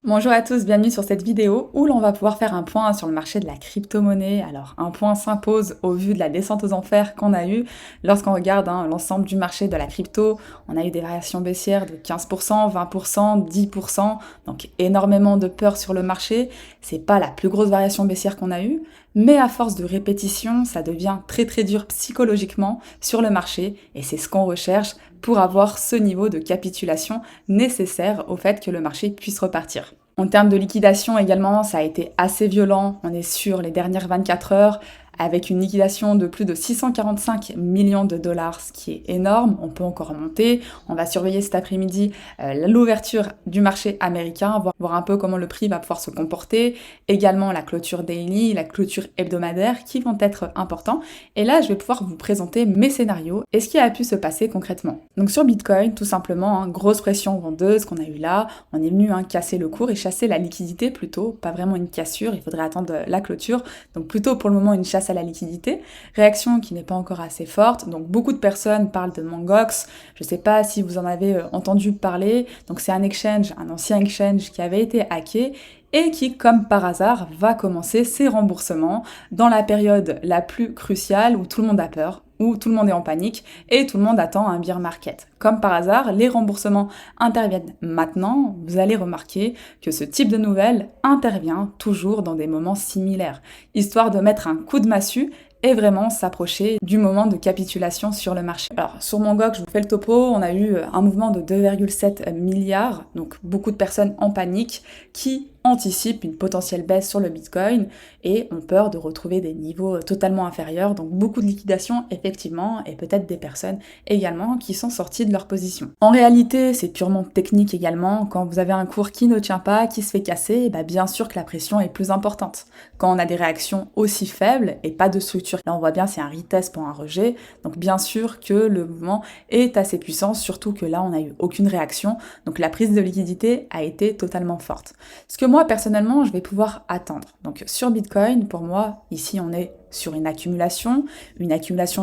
Bonjour à tous, bienvenue sur cette vidéo où l'on va pouvoir faire un point sur le marché de la crypto-monnaie. Alors un point s'impose au vu de la descente aux enfers qu'on a eue lorsqu'on regarde l'ensemble du marché de la crypto. On a eu des variations baissières de 15%, 20%, 10%, donc énormément de peur sur le marché. C'est pas la plus grosse variation baissière qu'on a eue, mais à force de répétition, ça devient très dur psychologiquement sur le marché et c'est ce qu'on recherche pour avoir ce niveau de capitulation nécessaire au fait que le marché puisse repartir. En termes de liquidation également, ça a été assez violent. On est sur les dernières 24 heures avec une liquidation de plus de 645 millions de dollars, ce qui est énorme. On peut encore monter. On va surveiller cet après-midi l'ouverture du marché américain, voir un peu comment le prix va pouvoir se comporter. Également la clôture daily, la clôture hebdomadaire qui vont être importants. Et là, je vais pouvoir vous présenter mes scénarios et ce qui a pu se passer concrètement. Donc sur Bitcoin, tout simplement, grosse pression vendeuse qu'on a eu là. On est venu casser le cours et chasser la liquidité plutôt, pas vraiment une cassure. Il faudrait attendre la clôture. Donc plutôt pour le moment une chasse à la liquidité, réaction qui n'est pas encore assez forte, donc beaucoup de personnes parlent de Mangox, je ne sais pas si vous en avez entendu parler, donc c'est un exchange, un ancien exchange qui avait été hacké et qui, comme par hasard, va commencer ses remboursements dans la période la plus cruciale où tout le monde a peur, où tout le monde est en panique et tout le monde attend un bear market. Comme par hasard, les remboursements interviennent maintenant. Vous allez remarquer que ce type de nouvelle intervient toujours dans des moments similaires, histoire de mettre un coup de massue et vraiment s'approcher du moment de capitulation sur le marché. Alors sur Mangox, je vous fais le topo, on a eu un mouvement de 2,7 milliards, donc beaucoup de personnes en panique qui anticipent une potentielle baisse sur le Bitcoin et ont peur de retrouver des niveaux totalement inférieurs, donc beaucoup de liquidations effectivement et peut-être des personnes également qui sont sorties de leur position. En réalité, c'est purement technique également, quand vous avez un cours qui ne tient pas, qui se fait casser, bien sûr que la pression est plus importante. Quand on a des réactions aussi faibles et pas de structure, là on voit bien c'est un retest pour un rejet, donc bien sûr que le mouvement est assez puissant, surtout que là on n'a eu aucune réaction, donc la prise de liquidité a été totalement forte. Ce que moi personnellement je vais pouvoir attendre. Donc sur Bitcoin, pour moi, ici on est sur une accumulation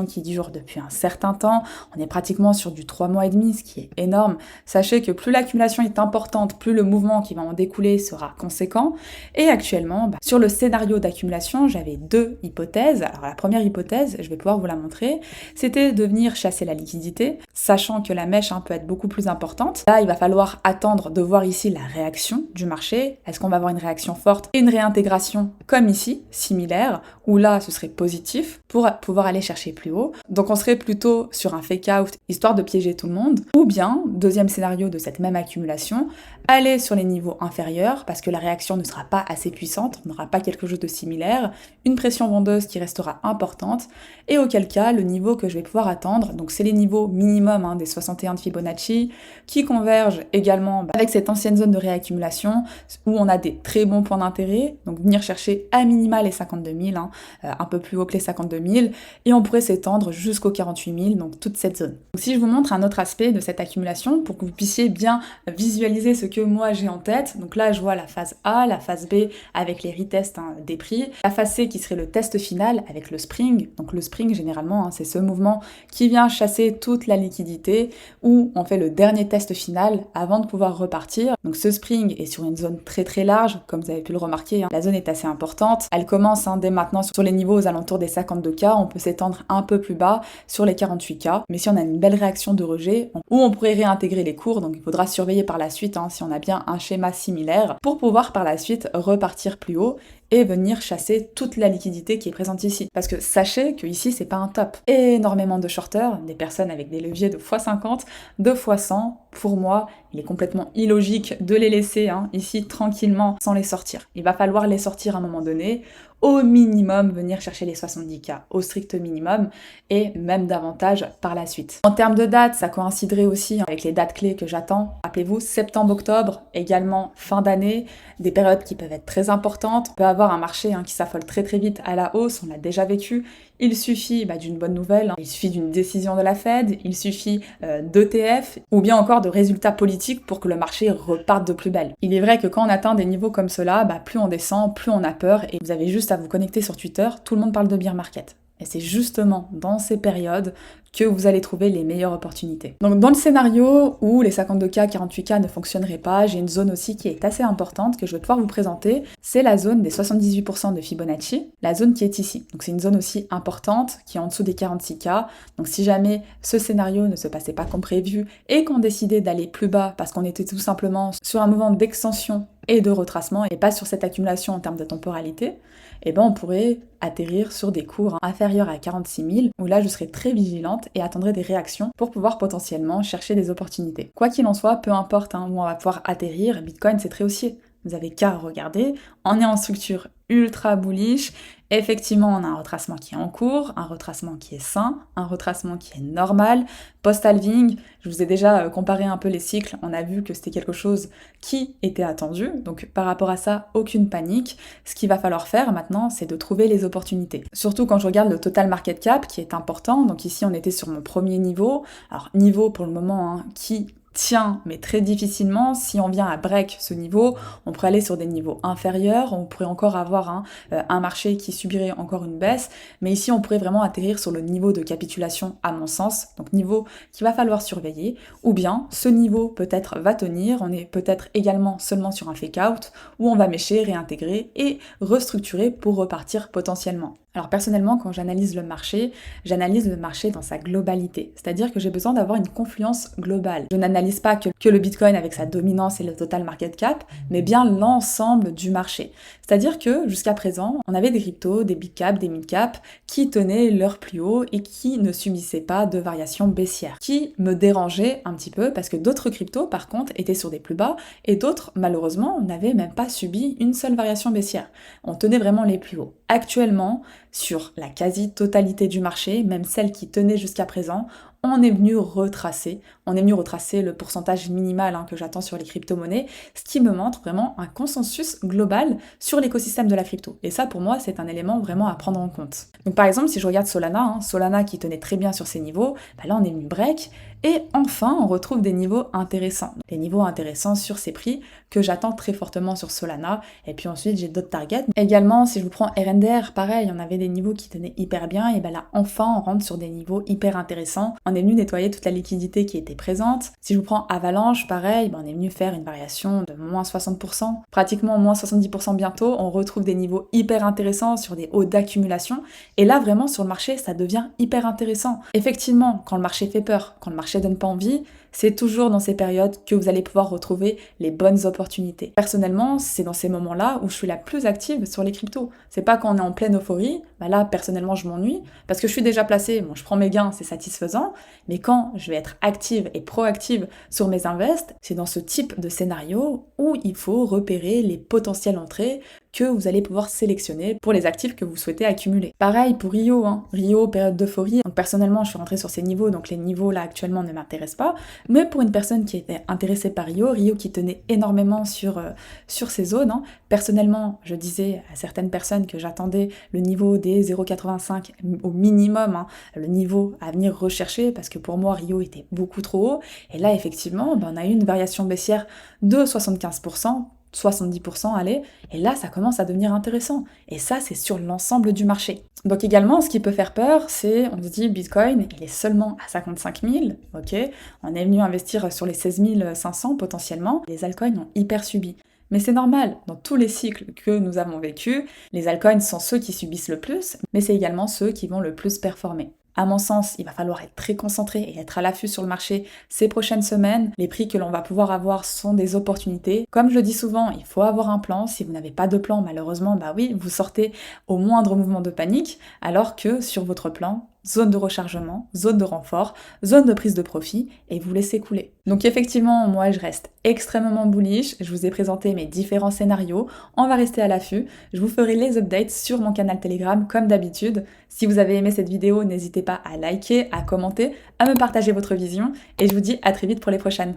qui dure depuis un certain temps. On est pratiquement sur du 3 mois et demi, ce qui est énorme. Sachez que plus l'accumulation est importante, plus le mouvement qui va en découler sera conséquent. Et actuellement, sur le scénario d'accumulation, j'avais deux hypothèses. Alors la première hypothèse, je vais pouvoir vous la montrer, c'était de venir chasser la liquidité, sachant que la mèche peut être beaucoup plus importante. Là, il va falloir attendre de voir ici la réaction du marché. Est-ce qu'on va avoir une réaction forte et une réintégration comme ici, similaire, où là, ce serait positif pour pouvoir aller chercher plus haut. Donc on serait plutôt sur un fake out, histoire de piéger tout le monde. Ou bien, deuxième scénario de cette même accumulation, aller sur les niveaux inférieurs parce que la réaction ne sera pas assez puissante, on n'aura pas quelque chose de similaire, une pression vendeuse qui restera importante, et auquel cas, le niveau que je vais pouvoir attendre, donc c'est les niveaux minimum des 61 de Fibonacci, qui convergent également avec cette ancienne zone de réaccumulation, où on a des très bons points d'intérêt, donc venir chercher à minima les 52 000, un peu plus haut que les 52 000, et on pourrait s'étendre jusqu'aux 48 000, donc toute cette zone. Donc si je vous montre un autre aspect de cette accumulation, pour que vous puissiez bien visualiser ce que moi j'ai en tête, donc là je vois la phase A, la phase B avec les retests des prix, la phase C qui serait le test final avec le spring, donc le spring généralement c'est ce mouvement qui vient chasser toute la liquidité, où on fait le dernier test final avant de pouvoir repartir. Donc ce spring est sur une zone très large, comme vous avez pu le remarquer, la zone est assez importante, elle commence dès maintenant sur les niveaux aux alentours des 52K, on peut s'étendre un peu plus bas sur les 48K, mais si on a une belle réaction de rejet, où on pourrait réintégrer les cours, donc il faudra surveiller par la suite si on a bien un schéma similaire, pour pouvoir par la suite repartir plus haut et venir chasser toute la liquidité qui est présente ici. Parce que sachez que ici c'est pas un top. Énormément de shorters, des personnes avec des leviers de x50, de x100, pour moi, il est complètement illogique de les laisser ici tranquillement sans les sortir. Il va falloir les sortir à un moment donné, au minimum venir chercher les 70K, au strict minimum, et même davantage par la suite. En termes de date, ça coïnciderait aussi avec les dates clés que j'attends. Rappelez-vous, septembre-octobre, également fin d'année, des périodes qui peuvent être très importantes. On peut avoir un marché qui s'affole très vite à la hausse, on l'a déjà vécu. Il suffit d'une bonne nouvelle, il suffit d'une décision de la Fed, il suffit d'ETF, ou bien encore de résultats politiques pour que le marché reparte de plus belle. Il est vrai que quand on atteint des niveaux comme cela, plus on descend, plus on a peur, et vous avez juste à vous connecter sur Twitter, tout le monde parle de bear market. Et c'est justement dans ces périodes que vous allez trouver les meilleures opportunités. Donc dans le scénario où les 52K, 48K ne fonctionneraient pas, j'ai une zone aussi qui est assez importante que je vais pouvoir vous présenter. C'est la zone des 78% de Fibonacci, la zone qui est ici. Donc c'est une zone aussi importante qui est en dessous des 46K. Donc si jamais ce scénario ne se passait pas comme prévu et qu'on décidait d'aller plus bas parce qu'on était tout simplement sur un mouvement d'extension et de retracement et pas sur cette accumulation en termes de temporalité, eh ben on pourrait atterrir sur des cours inférieurs à 46 000 où là je serais très vigilante et attendrai des réactions pour pouvoir potentiellement chercher des opportunités. Quoi qu'il en soit, peu importe où on va pouvoir atterrir, Bitcoin c'est très haussier. Vous avez qu'à regarder, on est en structure ultra bullish. Effectivement, on a un retracement qui est en cours, un retracement qui est sain, un retracement qui est normal. Post-halving, je vous ai déjà comparé un peu les cycles, on a vu que c'était quelque chose qui était attendu. Donc par rapport à ça, aucune panique. Ce qu'il va falloir faire maintenant, c'est de trouver les opportunités. Surtout quand je regarde le total market cap qui est important. Donc ici, on était sur mon premier niveau. Alors niveau pour le moment qui tient, mais très difficilement. Si on vient à break ce niveau, on pourrait aller sur des niveaux inférieurs, on pourrait encore avoir un marché qui subirait encore une baisse, mais ici on pourrait vraiment atterrir sur le niveau de capitulation à mon sens, donc niveau qu'il va falloir surveiller, ou bien ce niveau peut-être va tenir, on est peut-être également seulement sur un fake out, où on va mécher, réintégrer et restructurer pour repartir potentiellement. Alors personnellement, quand j'analyse le marché dans sa globalité. C'est-à-dire que j'ai besoin d'avoir une confluence globale. Je n'analyse pas que le Bitcoin avec sa dominance et le total market cap, mais bien l'ensemble du marché. C'est-à-dire que jusqu'à présent, on avait des cryptos, des big cap, des mid cap qui tenaient leur plus haut et qui ne subissaient pas de variations baissières. Qui me dérangeait un petit peu parce que d'autres cryptos, par contre, étaient sur des plus bas et d'autres, malheureusement, n'avaient même pas subi une seule variation baissière. On tenait vraiment les plus hauts. Actuellement, sur la quasi-totalité du marché, même celle qui tenait jusqu'à présent, on est venu retracer le pourcentage minimal que j'attends sur les crypto-monnaies, ce qui me montre vraiment un consensus global sur l'écosystème de la crypto. Et ça, pour moi, c'est un élément vraiment à prendre en compte. Donc par exemple, si je regarde Solana, Solana qui tenait très bien sur ses niveaux, là on est venu break, et enfin on retrouve des niveaux intéressants. Des niveaux intéressants sur ces prix que j'attends très fortement sur Solana, et puis ensuite j'ai d'autres targets. Également, si je vous prends RNDR, pareil, on avait des niveaux qui tenaient hyper bien, et là enfin on rentre sur des niveaux hyper intéressants. On est venu nettoyer toute la liquidité qui était présente. Si je vous prends Avalanche, pareil, on est venu faire une variation de moins 60%, pratiquement moins 70% bientôt. On retrouve des niveaux hyper intéressants sur des hauts d'accumulation. Et là, vraiment, sur le marché, ça devient hyper intéressant. Effectivement, quand le marché fait peur, quand le marché donne pas envie, c'est toujours dans ces périodes que vous allez pouvoir retrouver les bonnes opportunités. Personnellement, c'est dans ces moments-là où je suis la plus active sur les cryptos. C'est pas quand on est en pleine euphorie, là, personnellement, je m'ennuie, parce que je suis déjà placée, bon, je prends mes gains, c'est satisfaisant, mais quand je vais être active et proactive sur mes invests, c'est dans ce type de scénario où il faut repérer les potentielles entrées que vous allez pouvoir sélectionner pour les actifs que vous souhaitez accumuler. Pareil pour Rio, Rio, période d'euphorie. Donc personnellement, je suis rentrée sur ces niveaux, donc les niveaux là actuellement ne m'intéressent pas. Mais pour une personne qui était intéressée par Rio, Rio qui tenait énormément sur ces zones, personnellement, je disais à certaines personnes que j'attendais le niveau des 0,85 au minimum, le niveau à venir rechercher, parce que pour moi, Rio était beaucoup trop haut. Et là, effectivement, on a eu une variation baissière de 75%, 70%, allez, et là ça commence à devenir intéressant. Et ça, c'est sur l'ensemble du marché. Donc également, ce qui peut faire peur, c'est, on se dit, Bitcoin, il est seulement à 55 000, ok, on est venu investir sur les 16 500 potentiellement, les altcoins ont hyper subi. Mais c'est normal, dans tous les cycles que nous avons vécus, les altcoins sont ceux qui subissent le plus, mais c'est également ceux qui vont le plus performer. À mon sens, il va falloir être très concentré et être à l'affût sur le marché ces prochaines semaines. Les prix que l'on va pouvoir avoir sont des opportunités. Comme je le dis souvent, il faut avoir un plan. Si vous n'avez pas de plan, malheureusement, oui, vous sortez au moindre mouvement de panique, alors que sur votre plan, zone de rechargement, zone de renfort, zone de prise de profit, et vous laissez couler. Donc effectivement, moi je reste extrêmement bullish, je vous ai présenté mes différents scénarios, on va rester à l'affût, je vous ferai les updates sur mon canal Telegram comme d'habitude. Si vous avez aimé cette vidéo, n'hésitez pas à liker, à commenter, à me partager votre vision, et je vous dis à très vite pour les prochaines.